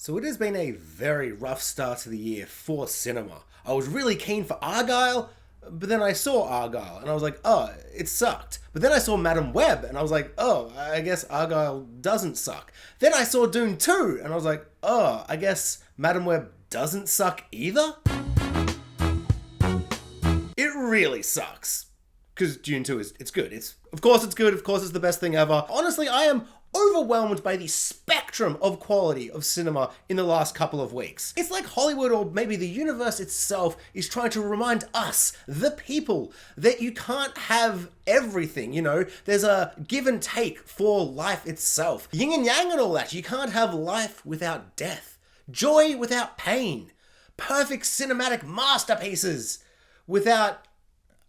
So it has been a very rough start to the year for cinema. I was really keen for Argyle, but then I saw Argyle and I was like, oh, it sucked. But then I saw Madam Web and I was like, oh, I guess Argyle doesn't suck. Then I saw Dune 2 and I was like, oh, I guess Madam Web doesn't suck either? It really sucks. Because Dune 2 it's good. Of course it's good, of course it's the best thing ever. Honestly, I am overwhelmed by the spectrum of quality of cinema in the last couple of weeks. It's like Hollywood, or maybe the universe itself, is trying to remind us, the people, that you can't have everything, you know? There's a give and take for life itself. Yin and yang and all that. You can't have life without death. Joy without pain. Perfect cinematic masterpieces without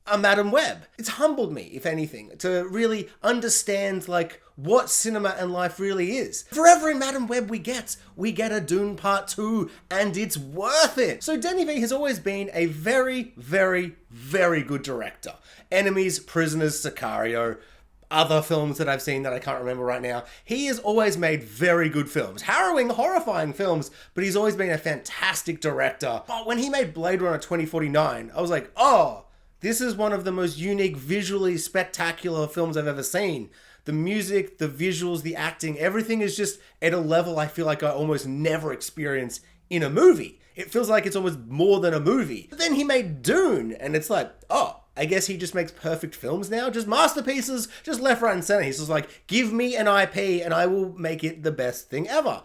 a Madam Web. It's humbled me, if anything, to really understand, like, what cinema and life really is. For every Madam Web we get a DUNE Part Two, and it's worth it. So Denis V has always been a very, very, very good director. Enemies, Prisoners, Sicario, other films that I've seen that I can't remember right now. He has always made very good films. Harrowing, horrifying films, but he's always been a fantastic director. But when he made Blade Runner 2049, I was like, oh, this is one of the most unique, visually spectacular films I've ever seen. The music, the visuals, the acting, everything is just at a level I feel like I almost never experience in a movie. It feels like it's almost more than a movie. But then he made Dune, and it's like, oh, I guess he just makes perfect films now? Just masterpieces, just left, right, and center. He's just like, give me an IP and I will make it the best thing ever.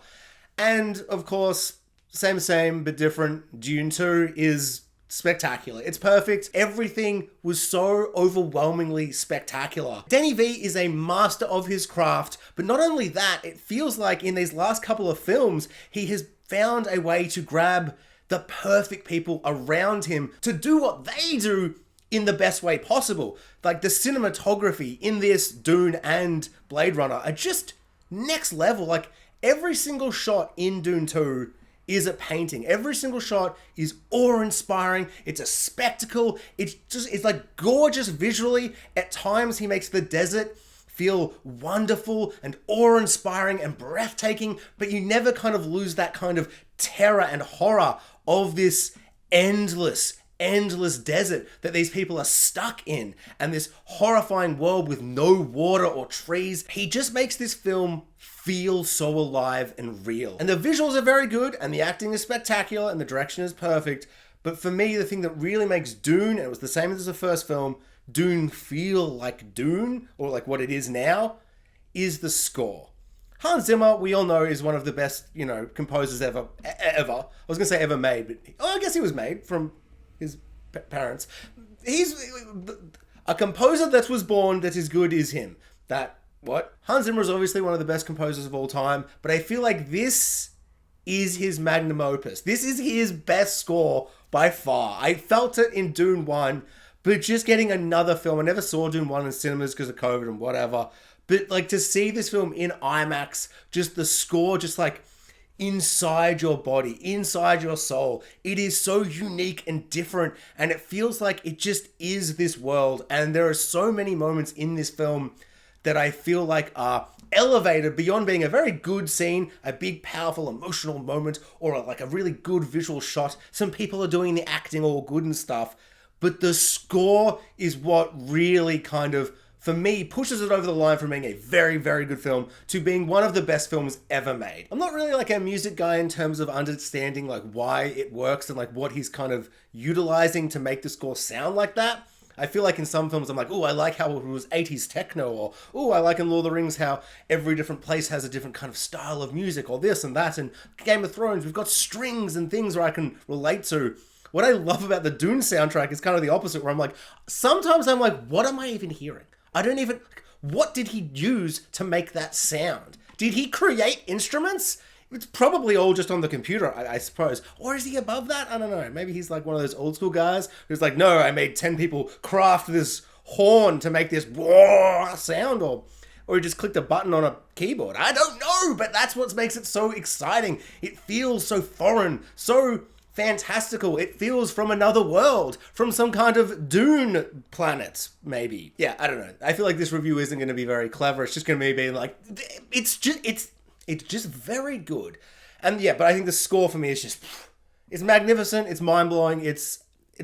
And, of course, same, but different, Dune 2 is spectacular. It's perfect. Everything was so overwhelmingly spectacular. Denis V is a master of his craft, but not only that, it feels like in these last couple of films, he has found a way to grab the perfect people around him to do what they do in the best way possible. Like the cinematography in this Dune and Blade Runner are just next level. Like every single shot in Dune 2 is a painting. Every single shot is awe-inspiring. It's a spectacle. It's like gorgeous visually. At times he makes the desert feel wonderful and awe-inspiring and breathtaking, but you never kind of lose that kind of terror and horror of this endless desert that these people are stuck in, and this horrifying world with no water or trees. He just makes this film feel so alive and real. And the visuals are very good, and the acting is spectacular, and the direction is perfect. But for me, the thing that really makes Dune, and it was the same as the first film, Dune feel like Dune, or like what it is now, is the score. Hans Zimmer, we all know, is one of the best, composers ever. I was gonna say ever made, but I guess he was made from his parents. He's a composer that was born that is good is him. Hans Zimmer is obviously one of the best composers of all time, but I feel like this is his magnum opus. This is his best score by far. I felt it in Dune 1, but just getting another film, I never saw Dune 1 in cinemas because of COVID and whatever, but like to see this film in IMAX, just the score, just like inside your body, inside your soul. It is so unique and different, and it feels like it just is this world. And there are so many moments in this film that I feel like are elevated beyond being a very good scene, a big, powerful, emotional moment, or like a really good visual shot. Some people are doing the acting all good and stuff, but the score is what really kind of, for me, pushes it over the line from being a very, very good film to being one of the best films ever made. I'm not really like a music guy in terms of understanding like why it works and like what he's kind of utilizing to make the score sound like that. I feel like in some films I'm like, oh, I like how it was 80s techno, or oh, I like in Lord of the Rings how every different place has a different kind of style of music, or this and that. And Game of Thrones, we've got strings and things where I can relate to. What I love about the Dune soundtrack is kind of the opposite, where I'm like, sometimes I'm like, what am I even hearing? What did he use to make that sound? Did he create instruments? It's probably all just on the computer, I suppose. Or is he above that? I don't know. Maybe he's like one of those old school guys who's like, no, I made 10 people craft this horn to make this sound, or he just clicked a button on a keyboard. I don't know, but that's what makes it so exciting. It feels so foreign, so fantastical. It feels from another world, from some kind of Dune planet, maybe. Yeah, I don't know. I feel like this review isn't going to be very clever. It's just going to be like, it's just very good. And yeah, but I think the score for me is just, it's magnificent, it's mind-blowing, it's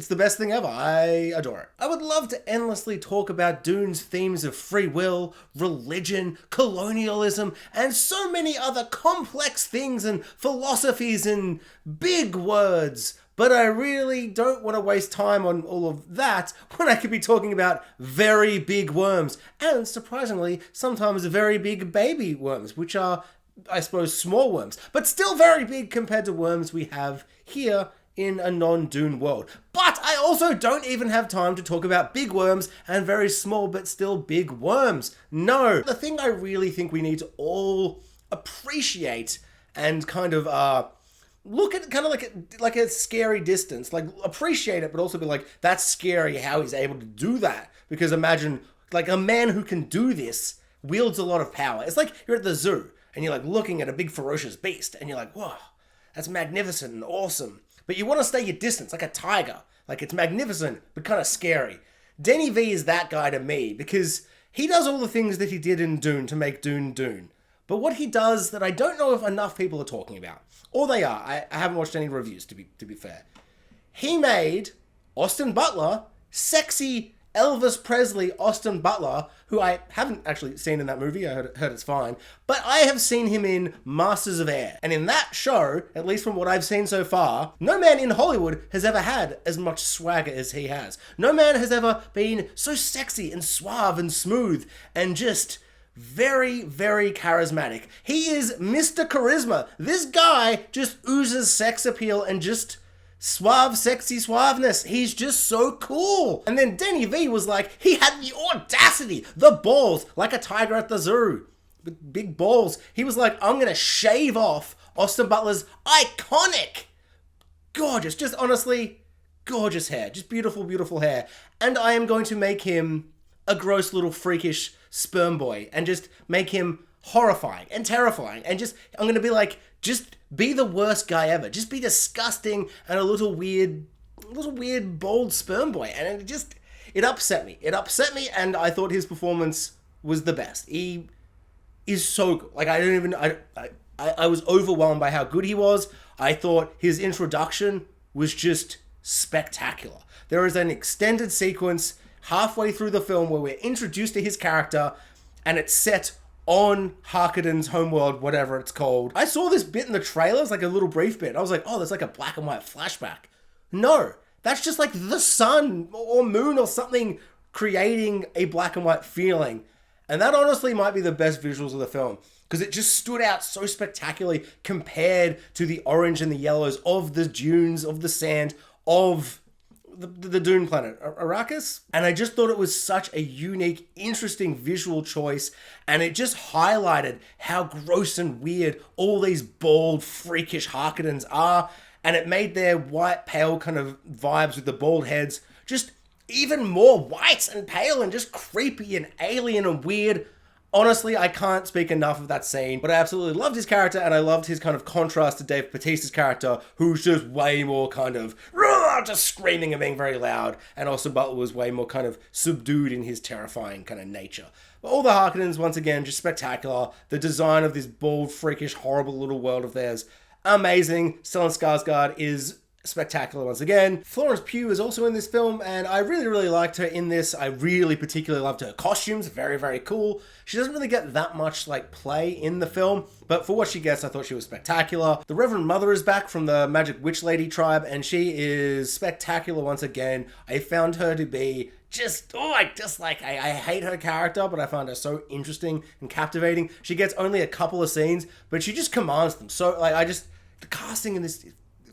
the best thing ever. I adore it. I would love to endlessly talk about Dune's themes of free will, religion, colonialism, and so many other complex things and philosophies and big words. But I really don't want to waste time on all of that when I could be talking about very big worms. And surprisingly, sometimes very big baby worms, which are, I suppose, small worms, but still very big compared to worms we have here in a non-Dune world. But I also don't even have time to talk about big worms and very small but still big worms. No. The thing I really think we need to all appreciate and kind of look at kind of like a scary distance, like appreciate it, but also be like, that's scary how he's able to do that. Because imagine, like, a man who can do this wields a lot of power. It's like you're at the zoo and you're like looking at a big ferocious beast and you're like, whoa, that's magnificent and awesome. But you want to stay your distance, like a tiger. Like, it's magnificent, but kind of scary. Denny V is that guy to me, because he does all the things that he did in Dune to make Dune Dune. But what he does that I don't know if enough people are talking about, or they are, I haven't watched any reviews, to be fair. He made Austin Butler, sexy Elvis Presley Austin Butler, who I haven't actually seen in that movie, I heard it's fine, but I have seen him in Masters of Air. And in that show, at least from what I've seen so far, no man in Hollywood has ever had as much swagger as he has. No man has ever been so sexy and suave and smooth and just very, very charismatic. He is Mr. Charisma. This guy just oozes sex appeal and just suave, sexy suaveness. He's just so cool. And then Denny V was like, he had the audacity, the balls, like a tiger at the zoo. Big balls. He was like, I'm gonna shave off Austin Butler's iconic, gorgeous, just honestly, gorgeous hair. Just beautiful, beautiful hair. And I am going to make him a gross little freakish sperm boy and just make him horrifying and terrifying. And just, I'm gonna be like, just be the worst guy ever. Just be disgusting and a little weird, bald sperm boy. And it upset me. It upset me, and I thought his performance was the best. He is so good. Like, I was overwhelmed by how good he was. I thought his introduction was just spectacular. There is an extended sequence halfway through the film where we're introduced to his character, and it's set on Harkonnen's homeworld, whatever it's called. I saw this bit in the trailers, like a little brief bit. I was like, oh, there's like a black and white flashback. No, that's just like the sun or moon or something creating a black and white feeling. And that honestly might be the best visuals of the film, because it just stood out so spectacularly compared to the orange and the yellows of the dunes, of the sand, of the Dune planet, Arrakis. And I just thought it was such a unique, interesting visual choice. And it just highlighted how gross and weird all these bald, freakish Harkonnens are. And it made their white, pale kind of vibes with the bald heads just even more white and pale and just creepy and alien and weird. Honestly, I can't speak enough of that scene, but I absolutely loved his character, and I loved his kind of contrast to Dave Bautista's character, who's just way more kind of just screaming and being very loud, and Austin Butler was way more kind of subdued in his terrifying kind of nature. But all the Harkonnens, once again, just spectacular. The design of this bald, freakish, horrible little world of theirs, amazing. Stellan Skarsgård is spectacular once again. Florence Pugh is also in this film, and I really, really liked her in this. I really particularly loved her costumes. Very, very cool. She doesn't really get that much like play in the film, but for what she gets, I thought she was spectacular. The Reverend Mother is back from the Magic Witch Lady tribe, and she is spectacular once again. I found her to be I hate her character, but I found her so interesting and captivating. She gets only a couple of scenes, but she just commands them. So the casting in this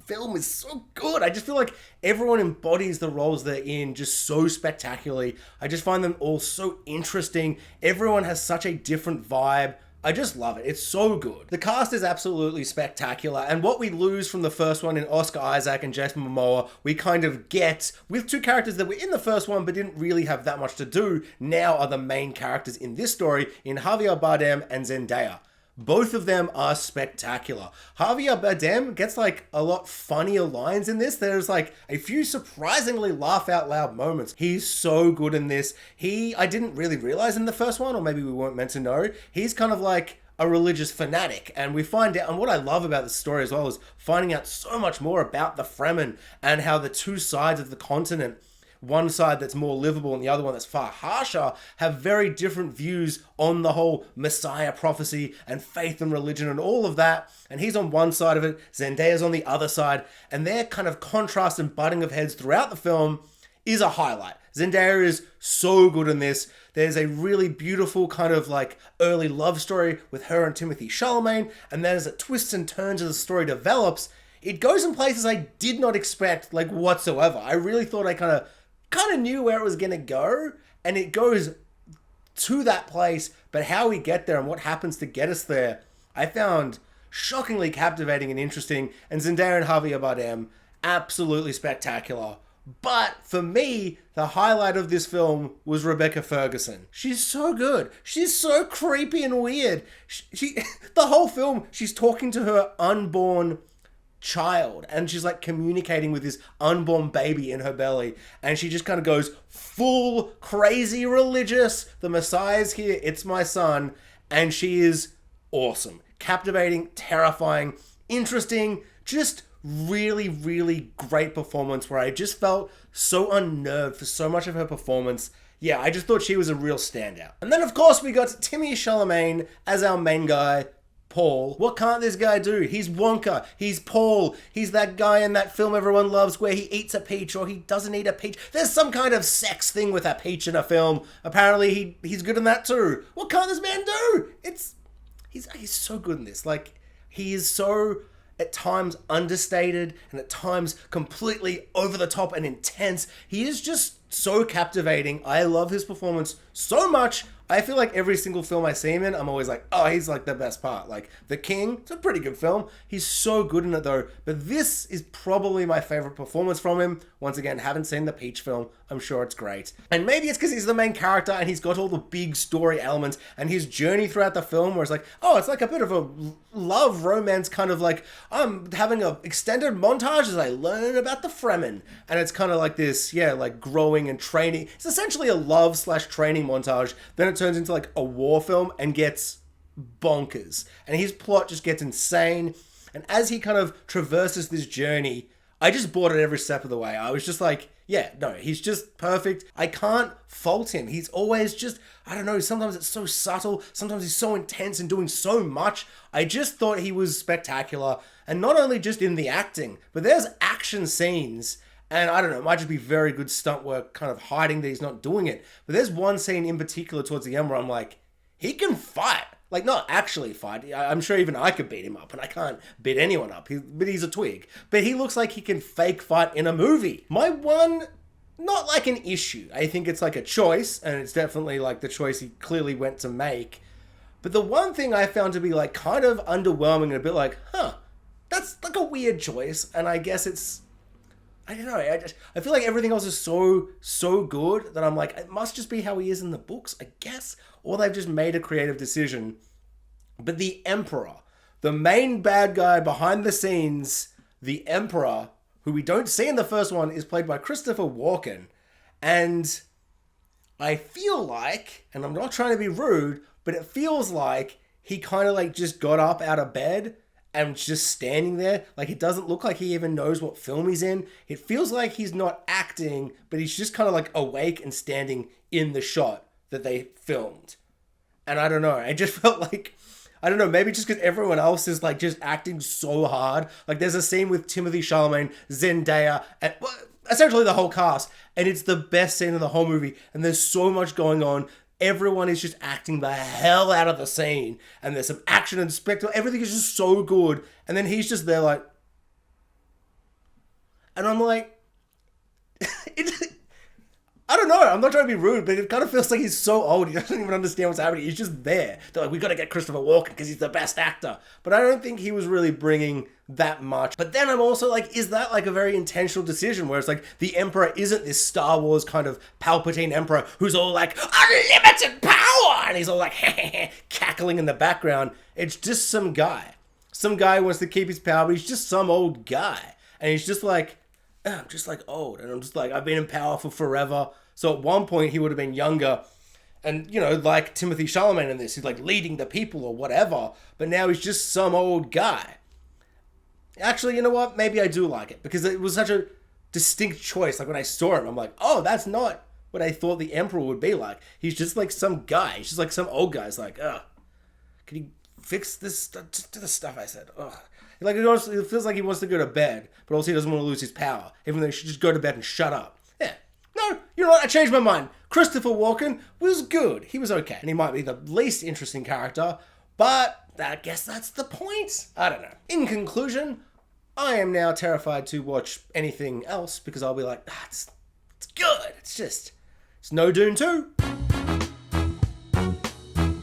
film is so good. I just feel like everyone embodies the roles they're in just so spectacularly. I just find them all so interesting. Everyone has such a different vibe. I just love it. It's so good. The cast is absolutely spectacular, and what we lose from the first one in Oscar Isaac and Jason Momoa, we kind of get with two characters that were in the first one but didn't really have that much to do, now are the main characters in this story in Javier Bardem and Zendaya. Both of them are spectacular. Javier Bardem gets like a lot funnier lines in this. There's like a few surprisingly laugh out loud moments. He's so good in this. I didn't really realize in the first one, or maybe we weren't meant to know, he's kind of like a religious fanatic. And we find out, and what I love about this story as well is finding out so much more about the Fremen and how the two sides of the continent, one side that's more livable and the other one that's far harsher, have very different views on the whole Messiah prophecy and faith and religion and all of that. And he's on one side of it, Zendaya's on the other side, and their kind of contrast and butting of heads throughout the film is a highlight. Zendaya is so good in this. There's a really beautiful kind of like early love story with her and Timothée Chalamet, and then as it twists and turns as the story develops, it goes in places I did not expect, like, whatsoever. I really thought I kind of knew where it was gonna go, and it goes to that place, but how we get there and what happens to get us there, I found shockingly captivating and interesting. And Zendaya and Javier Bardem, absolutely spectacular. But for me, the highlight of this film was Rebecca Ferguson. She's so good. She's so creepy and weird. She the whole film, she's talking to her unborn child, and she's like communicating with this unborn baby in her belly, and she just kind of goes full crazy religious. The Messiah's here, it's my son, and she is awesome, captivating, terrifying, interesting, just really, really great performance where I just felt so unnerved for so much of her performance. Yeah, I just thought she was a real standout. And then of course we got Timothée Chalamet as our main guy, Paul. What can't this guy do? He's Wonka. He's Paul. He's that guy in that film everyone loves where he eats a peach or he doesn't eat a peach. There's some kind of sex thing with a peach in a film. Apparently he's good in that too. What can't this man do? He's so good in this. Like, he is so at times understated and at times completely over the top and intense. He is just so captivating. I love his performance so much. I feel like every single film I see him in, I'm always like, oh, he's like the best part. Like The King, it's a pretty good film. He's so good in it though. But this is probably my favorite performance from him. Once again, haven't seen the Peach film. I'm sure it's great. And maybe it's because he's the main character and he's got all the big story elements and his journey throughout the film where it's like, oh, it's like a bit of a love romance kind of like, I'm having an extended montage as I learn about the Fremen. And it's kind of like this, yeah, like growing and training. It's essentially a love/training montage. Then it turns into like a war film and gets bonkers. And his plot just gets insane. And as he kind of traverses this journey, I just bought it every step of the way. I was just like, yeah, no, he's just perfect. I can't fault him. He's always just, I don't know, sometimes it's so subtle. Sometimes he's so intense and doing so much. I just thought he was spectacular. And not only just in the acting, but there's action scenes. And I don't know, it might just be very good stunt work kind of hiding that he's not doing it. But there's one scene in particular towards the end where I'm like, he can fight. Like, not actually fight. I'm sure even I could beat him up, and I can't beat anyone up. But he's a twig. But he looks like he can fake fight in a movie. My one, not like an issue. I think it's like a choice, and it's definitely like the choice he clearly went to make. But the one thing I found to be like kind of underwhelming and a bit like, that's like a weird choice. And I guess it's, I don't know, I feel like everything else is so good that I'm like, it must just be how he is in the books, I guess. Or they've just made a creative decision. But the Emperor, the main bad guy behind the scenes, the Emperor, who we don't see in the first one, is played by Christopher Walken. And I feel like, and I'm not trying to be rude, but it feels like he kind of like just got up out of bed and just standing there. Like, it doesn't look like he even knows what film he's in. It feels like he's not acting, but he's just kind of like awake and standing in the shot that they filmed. And I don't know, I just felt like, I don't know, maybe just because everyone else is like just acting so hard. Like, there's a scene with Timothée Chalamet, Zendaya, and essentially the whole cast, and it's the best scene in the whole movie, and there's so much going on. Everyone is just acting the hell out of the scene, and there's some action and spectacle. Everything is just so good, and then he's just there like, and I'm like, I don't know, I'm not trying to be rude, but it kind of feels like he's so old, he doesn't even understand what's happening. He's just there. They're like, we got to get Christopher Walken because he's the best actor. But I don't think he was really bringing that much. But then I'm also like, is that like a very intentional decision where it's like the Emperor isn't this Star Wars kind of Palpatine Emperor who's all like, unlimited power, and he's all like, cackling in the background. It's just some guy. Some guy who wants to keep his power, but he's just some old guy. And he's just like, I'm just like old, and I'm just like, I've been in power for forever. So at one point he would have been younger, And, you know, like Timothy Chalamet in this, he's like leading the people or whatever, but now he's just some old guy. Actually, you know what? Maybe I do like it, because it was such a distinct choice. Like, when I saw him, I'm like, oh, that's not what I thought the Emperor would be like. He's just like some guy. He's just like some old guy. It's like, ugh, can you fix this? Just do the stuff I said. Ugh. Like, it feels like he wants to go to bed, but also he doesn't want to lose his power, even though he should just go to bed and shut up. Yeah. No, you know what? I changed my mind. Christopher Walken was good. He was okay. And he might be the least interesting character, but I guess that's the point. I don't know. In conclusion, I am now terrified to watch anything else, because I'll be like, it's good. It's no Dune 2.